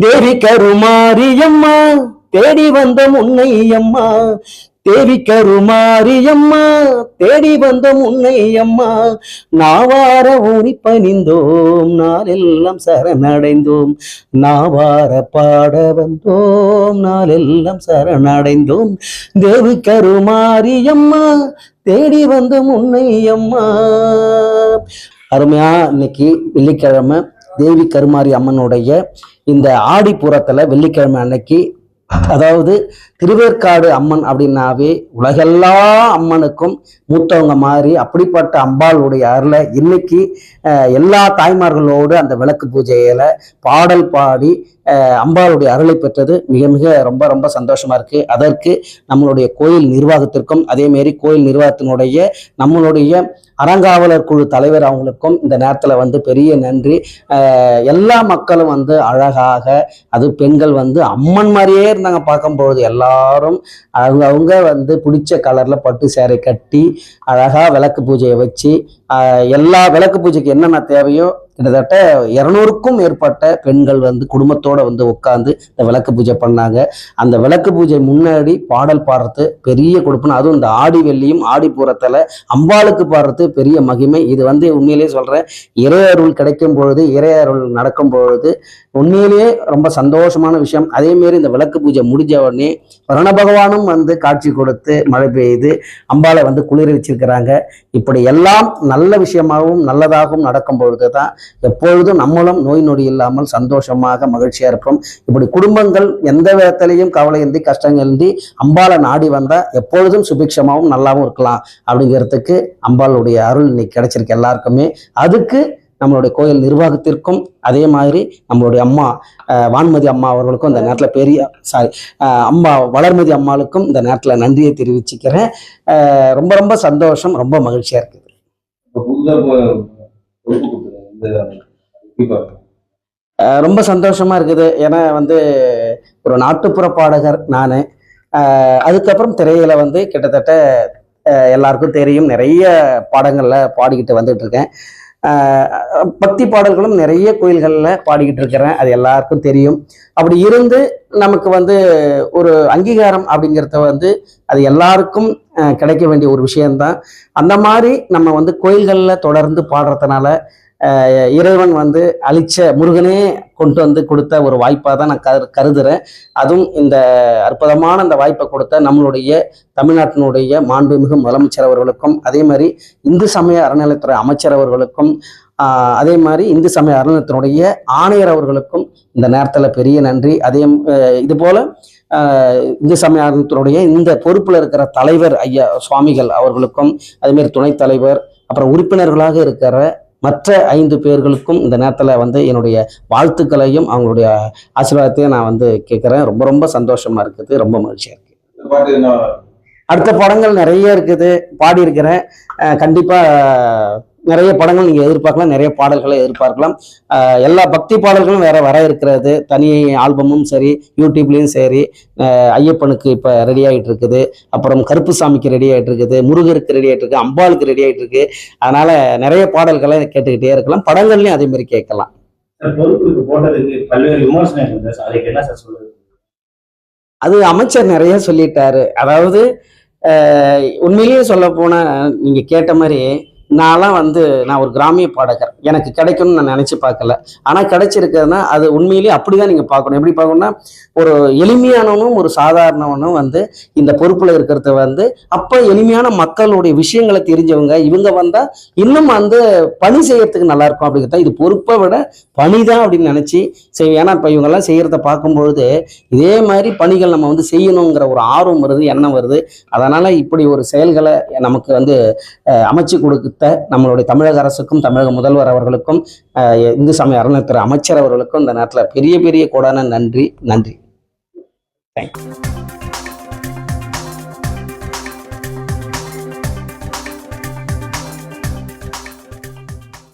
தேவி கருமாரியம்மா தேடி வந்த முன்னை அம்மா, தேவி கருமாரியம்மா தேடி வந்த முன்னை அம்மா, நாவார ஊனி பணிந்தோம் நாளெல்லாம் சரணடைந்தோம், நாவார பாட வந்தோம் நாளெல்லாம் சரணடைந்தோம், தேவி கருமாரியம்மா தேடி வந்த முன்னை அம்மா. அருமையா இன்னைக்கு வெள்ளிக்கிழமை தேவி கருமாரி அம்மனுடைய இந்த ஆடிப்புறத்துல வெள்ளிக்கிழமை அன்னைக்கு, அதாவது திருவேற்காடு அம்மன் அப்படின்னாவே உலகெல்லா அம்மனுக்கும் மூத்தவங்க மாதிரி அப்படிப்பட்ட அம்பாளுடைய அருளை இன்னைக்கு எல்லா தாய்மார்களோடு அந்த விளக்கு பூஜையில பாடல் பாடி அம்பாளுடைய அருளை பெற்றது மிக மிக ரொம்ப ரொம்ப சந்தோஷமா இருக்கு. அதற்கு நம்மளுடைய கோயில் நிர்வாகத்திற்கும் அதேமாரி கோயில் நிர்வாகத்தினுடைய நம்மளுடைய அறங்காவலர் குழு தலைவர் அவங்களுக்கும் இந்த நேரத்தில் பெரிய நன்றி. எல்லா மக்களும் அழகாக, அது பெண்கள் அம்மன் மாதிரியே இருந்தாங்க பார்க்கும்பொழுது. எல்லாரும் அவங்க பிடிச்ச கலர்ல பட்டு சேரை கட்டி அழகா விளக்கு பூஜையை வச்சு எல்லா விளக்கு பூஜைக்கு என்னென்ன தேவையோ கிட்டத்தட்ட 200க்கும் மேற்பட்ட பெண்கள் குடும்பத்தோட உட்கார்ந்து இந்த விளக்கு பூஜை பண்ணாங்க. அந்த விளக்கு பூஜை முன்னாடி பாடல் பாடுறது பெரிய கொடுப்புன்னு, அதுவும் இந்த ஆடி வெள்ளியும் ஆடிப்புறத்துல அம்பாளுக்கு பாடுறது பெரிய மகிமை. இது உண்மையிலேயே சொல்றேன், இறையருள் கிடைக்கும் பொழுது, இறையருள் நடக்கும் பொழுது உண்மையிலேயே ரொம்ப சந்தோஷமான விஷயம். அதே மாரி இந்த விளக்கு பூஜை முடிஞ்ச உடனே வரண பகவானும் காட்சி கொடுத்து மழை பெய்யுது, அம்பாளை குளிர வச்சிருக்கிறாங்க. இப்படி எல்லாம் நல்ல விஷயமாகவும் நல்லதாகவும் நடக்கும் பொழுதுதான் எப்பொழுதும் நம்மளும் நோய் நொடி இல்லாமல் சந்தோஷமாக மகிழ்ச்சியா இருப்போம். இப்படி குடும்பங்கள் எந்த விதத்திலையும் கவலையின்றி கஷ்டங்களின்றி அம்பாளை நாடி வந்தா எப்பொழுதும் சுபிக்ஷமாகவும் நல்லாவும் இருக்கலாம். அப்படிங்கிறதுக்கு அம்பாளுடைய அருள் இன்னைக்கு கிடைச்சிருக்கு எல்லாருக்குமே. அதுக்கு நம்மளுடைய கோயில் நிர்வாகத்திற்கும் அதே மாதிரி நம்மளுடைய அம்மா வான்மதி அம்மா அவர்களுக்கும் இந்த நேரத்தில் அம்மா வளர்மதி அம்மாளுக்கும் இந்த நேரத்தில் நன்றியை தெரிவிச்சுக்கிறேன். ரொம்ப ரொம்ப சந்தோஷம், ரொம்ப மகிழ்ச்சியா இருக்குது. ரொம்ப சந்தோஷமா இருக்குது. ஏன்னா ஒரு நாட்டுப்புற பாடகர் நான். அதுக்கப்புறம் திரையில கிட்டத்தட்ட எல்லாருக்கும் தெரியும், நிறைய பாடங்கள்ல பாடிக்கிட்டு வந்துட்டு இருக்கேன். பக்தி பாடல்களும் நிறைய கோயில்களில் பாடிக்கிட்டு இருக்கிறேன், அது எல்லாருக்கும் தெரியும். அப்படி இருந்து நமக்கு ஒரு அங்கீகாரம் அப்படிங்கிறத அது எல்லாருக்கும் கிடைக்க வேண்டிய ஒரு விஷயம்தான். அந்த மாதிரி நம்ம கோயில்களில் தொடர்ந்து பாடுறதுனால இறைவன் அழிச்ச முருகனே கொண்டு கொடுத்த ஒரு வாய்ப்பாக தான் நான் கருதுறேன். அதுவும் இந்த அற்புதமான அந்த வாய்ப்பை கொடுத்த நம்மளுடைய தமிழ்நாட்டினுடைய மாண்புமிகு முதலமைச்சர் அவர்களுக்கும், அதே மாதிரி இந்து சமய அறநிலையத்துறை அமைச்சர் அவர்களுக்கும், அதே மாதிரி இந்து சமய அறநிலையத்தினுடைய ஆணையர் அவர்களுக்கும் இந்த நேரத்தில் பெரிய நன்றி. இது போல இந்து சமய அறநிலையத்தினுடைய இந்த பொறுப்பில் இருக்கிற தலைவர் ஐயா சுவாமிகள் அவர்களுக்கும், அதே மாதிரி துணைத் தலைவர், அப்புறம் உறுப்பினர்களாக இருக்கிற மற்ற 5 பேர்களுக்கும் இந்த நேரத்தில் என்னுடைய வாழ்த்துக்களையும் அவங்களுடைய ஆசீர்வாதத்தையும் நான் கேட்குறேன். ரொம்ப ரொம்ப சந்தோஷமா இருக்குது, ரொம்ப மகிழ்ச்சியா இருக்கு. அடுத்த படங்கள் நிறைய இருக்குது, பாடி இருக்கிறேன். கண்டிப்பா நிறைய படங்கள் நீங்க எதிர்பார்க்கலாம், நிறைய பாடல்களை எதிர்பார்க்கலாம். எல்லா பக்தி பாடல்களும் வேற வர இருக்கிறது. தனி ஆல்பமும் சரி, யூடியூப்லயும் சரி. ஐயப்பனுக்கு இப்ப ரெடி ஆகிட்டு இருக்குது, அப்புறம் கருப்புசாமிக்கு ரெடி ஆகிட்டு இருக்குது, முருகருக்கு ரெடி ஆகிட்டு இருக்கு, அம்பாளுக்கு ரெடி ஆகிட்டு இருக்கு. அதனால நிறைய பாடல்களை கேட்டுக்கிட்டே இருக்கலாம், படங்கள்லயும் அதே மாதிரி கேட்கலாம். அது அமைச்சர் நிறைய சொல்லிட்டாரு. அதாவது உண்மையிலேயே சொல்ல போனா, நீங்க கேட்ட மாதிரி நான்லாம் நான் ஒரு கிராமிய பாடகர், எனக்கு கிடைக்கும்னு நான் நினைச்சு பார்க்கல. ஆனா கிடைச்சிருக்கிறதுனா அது உண்மையிலேயே அப்படிதான் நீங்க பார்க்கணும். எப்படி பார்க்கணும்னா, ஒரு எளிமையானவனும் ஒரு சாதாரணவனும் இந்த பொறுப்புல இருக்கிறது அப்ப எளிமையான மக்களுடைய விஷயங்களை தெரிஞ்சவங்க இவங்க வந்தா இன்னும் பணி செய்யறதுக்கு நல்லா இருக்கும். அப்படிங்கிறத இது பொறுப்பை விட பணிதான் அப்படின்னு நினைச்சு செய்வேன். ஏன்னா இப்ப இவங்க எல்லாம் செய்யறத பார்க்கும்பொழுது இதே மாதிரி பணிகள் நம்ம செய்யணுங்கிற ஒரு ஆர்வம் வருது, எண்ணம் வருது. அதனால இப்படி ஒரு செயல்களை நமக்கு அமைச்சு கொடுக்க நம்மளுடைய தமிழக அரசுக்கும் தமிழக முதல்வர் அவர்களுக்கும் இந்து சமய அறநிலையத்துறை அமைச்சர் அவர்களுக்கும் இந்த நேரத்தில் பெரிய பெரிய கோடான நன்றி. தேங்க்யூ.